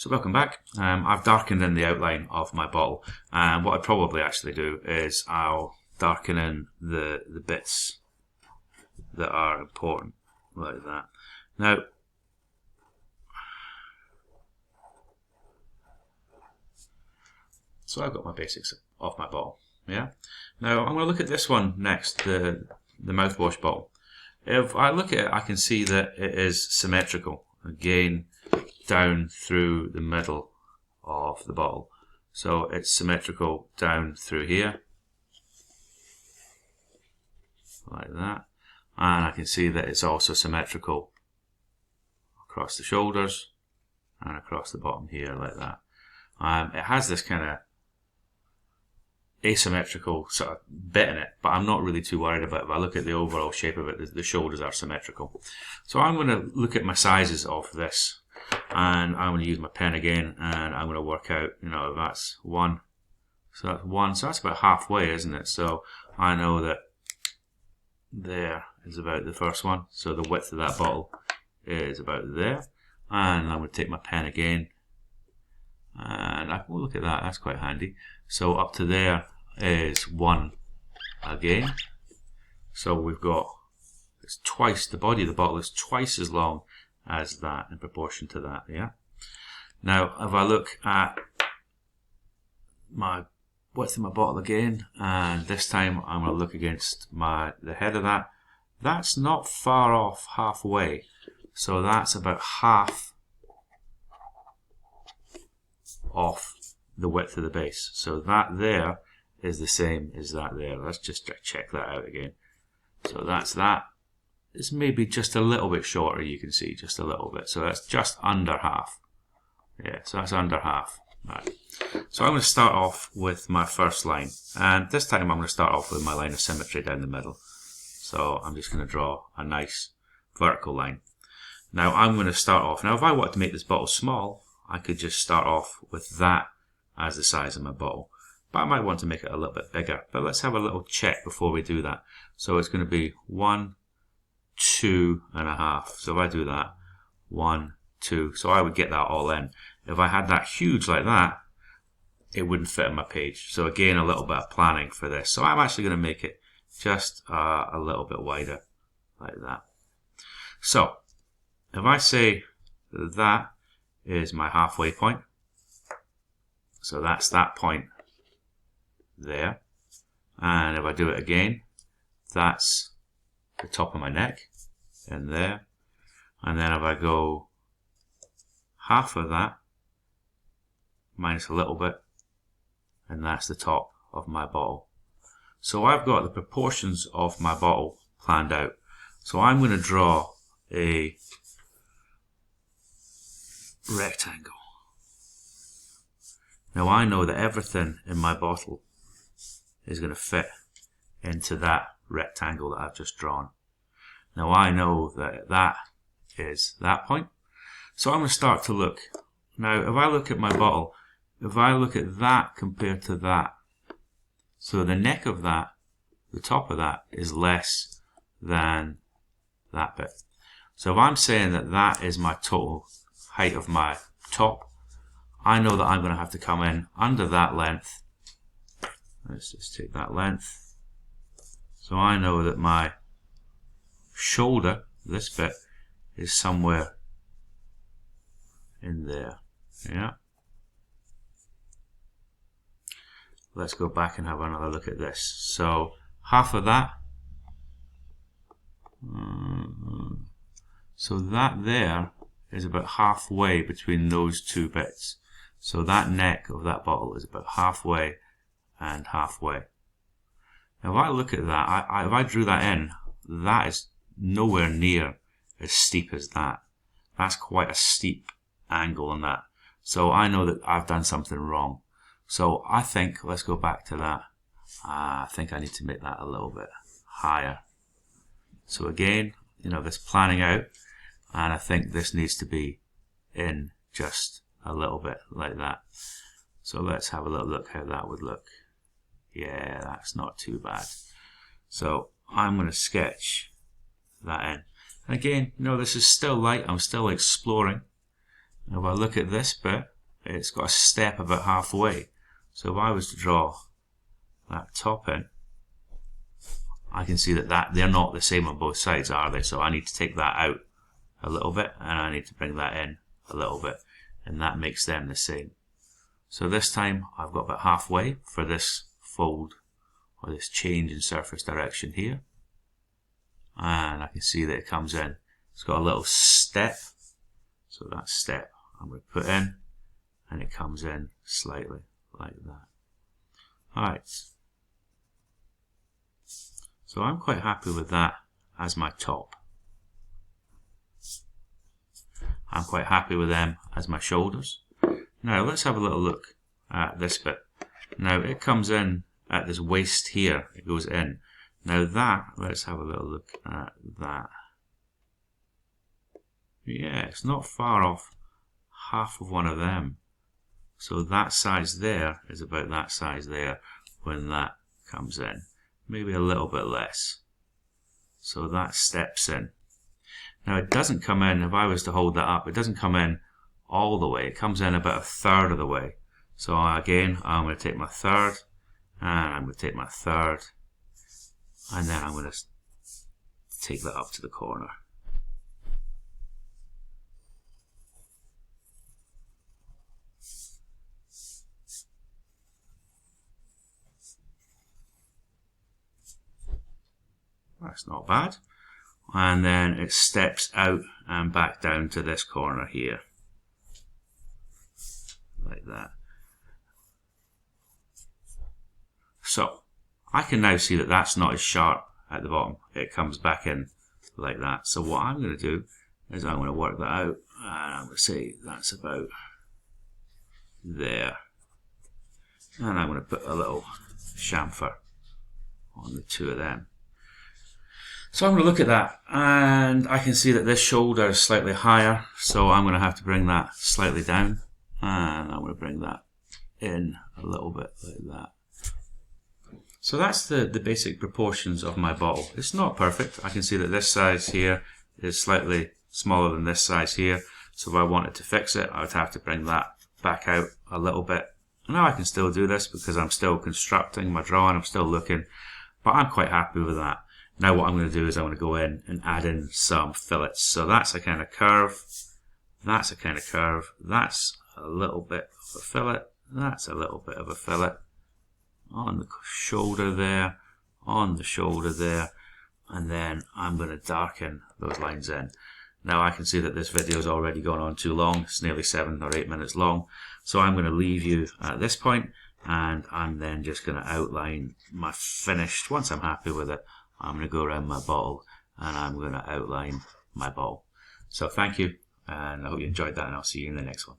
So welcome back. I've darkened in the outline of my bottle, and what I'd probably actually do is I'll darken in the bits that are important, like that. Now, so I've got my basics of my bottle. Yeah. Now I'm going to look at this one next, the mouthwash bottle. If I look at it, I can see that it is symmetrical. Again, down through the middle of the bottle. So it's symmetrical down through here, like that. And I can see that it's also symmetrical across the shoulders and across the bottom here, like that. It has this kind of asymmetrical sort of bit in it, but I'm not really too worried about it. If I look at the overall shape of it, the shoulders are symmetrical. So I'm going to look at my sizes of this, and I'm going to use my pen again, and I'm going to work out, that's 1. So that's 1. So that's about halfway, isn't it? So I know that there is about the first one. So the width of that bottle is about there. And I'm going to take my pen again, and we'll look at that. That's quite handy. So up to there is 1 again. So we've got, it's twice, the body of the bottle is twice as long as that in proportion to that, yeah? Now, if I look at my width of my bottle again, and this time I'm going to look against the head of that, that's not far off halfway. So that's about half off the width of the base. So that there is the same as that there. Let's just check that out again. So that's that. It's maybe just a little bit shorter, you can see, just a little bit. So that's just under half. Yeah, so that's under half. Right. So I'm going to start off with my first line. And this time I'm going to start off with my line of symmetry down the middle. So I'm just going to draw a nice vertical line. Now I'm going to start off. Now if I wanted to make this bottle small, I could just start off with that as the size of my bottle. But I might want to make it a little bit bigger. But let's have a little check before we do that. So it's going to be 1, 2.5. So if I do that, 1, 2. So I would get that all in. If I had that huge like that, it wouldn't fit on my page. So again, a little bit of planning for this. So I'm actually going to make it just a little bit wider, like that. So if I say that is my halfway point, so that's that point there, and if I do it again, that's the top of my neck in there, and then if I go half of that minus a little bit, and that's the top of my bottle. So I've got the proportions of my bottle planned out. So I'm going to draw a rectangle. Now I know that everything in my bottle is going to fit into that rectangle that I've just drawn. Now I know that that is that point. So I'm going to start to look. Now if I look at my bottle, if I look at that compared to that, so the neck of that, the top of that is less than that bit. So if I'm saying that that is my total height of my top, I know that I'm going to have to come in under that length. Let's just take that length. So I know that my shoulder, this bit, is somewhere in there. Yeah. Let's go back and have another look at this. So half of that. So that there is about halfway between those two bits. So that neck of that bottle is about halfway and halfway. Now if I look at that, if I drew that in, that is nowhere near as steep as that. That's quite a steep angle on that. So I know that I've done something wrong. So I think, let's go back to that. I think I need to make that a little bit higher. So again, this planning out, and I think this needs to be in just a little bit like that. So let's have a little look how that would look. Yeah, that's not too bad. So I'm going to sketch that in. And again, this is still light. I'm still exploring. If I look at this bit, it's got a step about halfway. So if I was to draw that top in, I can see that they're not the same on both sides, are they? So I need to take that out a little bit, and I need to bring that in a little bit, and that makes them the same. So this time I've got about halfway for this fold, or this change in surface direction here, and I can see that it comes in. It's got a little step, so that step I'm going to put in, and it comes in slightly like that. Alright, so I'm quite happy with that as my top. I'm quite happy with them as my shoulders. Now let's have a little look at this bit. Now it comes in at this waist here, it goes in. Now that, let's have a little look at that. Yeah, it's not far off half of one of them. So that size there is about that size there when that comes in. Maybe a little bit less. So that steps in. Now it doesn't come in, if I was to hold that up, it doesn't come in all the way. It comes in about a third of the way. So again, I'm going to take my third, and I'm going to take my third, and then I'm going to take that up to the corner. That's not bad. And then it steps out and back down to this corner here. Like that. So, I can now see that that's not as sharp at the bottom. It comes back in like that. So what I'm going to do is I'm going to work that out, and I'm going to say that's about there. And I'm going to put a little chamfer on the two of them. So I'm going to look at that, and I can see that this shoulder is slightly higher, so I'm going to have to bring that slightly down, and I'm going to bring that in a little bit like that. So that's the basic proportions of my bottle. It's not perfect. I can see that this size here is slightly smaller than this size here, so if I wanted to fix it, I would have to bring that back out a little bit. Now I can still do this because I'm still constructing my drawing, I'm still looking, but I'm quite happy with that. Now what I'm going to do is I'm going to go in and add in some fillets. So that's a kind of curve, that's a kind of curve, that's a little bit of a fillet, that's a little bit of a fillet, on the shoulder there, on the shoulder there, and then I'm going to darken those lines in. Now I can see that this video has already gone on too long, it's nearly 7 or 8 minutes long, so I'm going to leave you at this point, and I'm then just going to outline my finished, once I'm happy with it, I'm going to go around my bottle and I'm going to outline my bottle. So thank you, and I hope you enjoyed that, and I'll see you in the next one.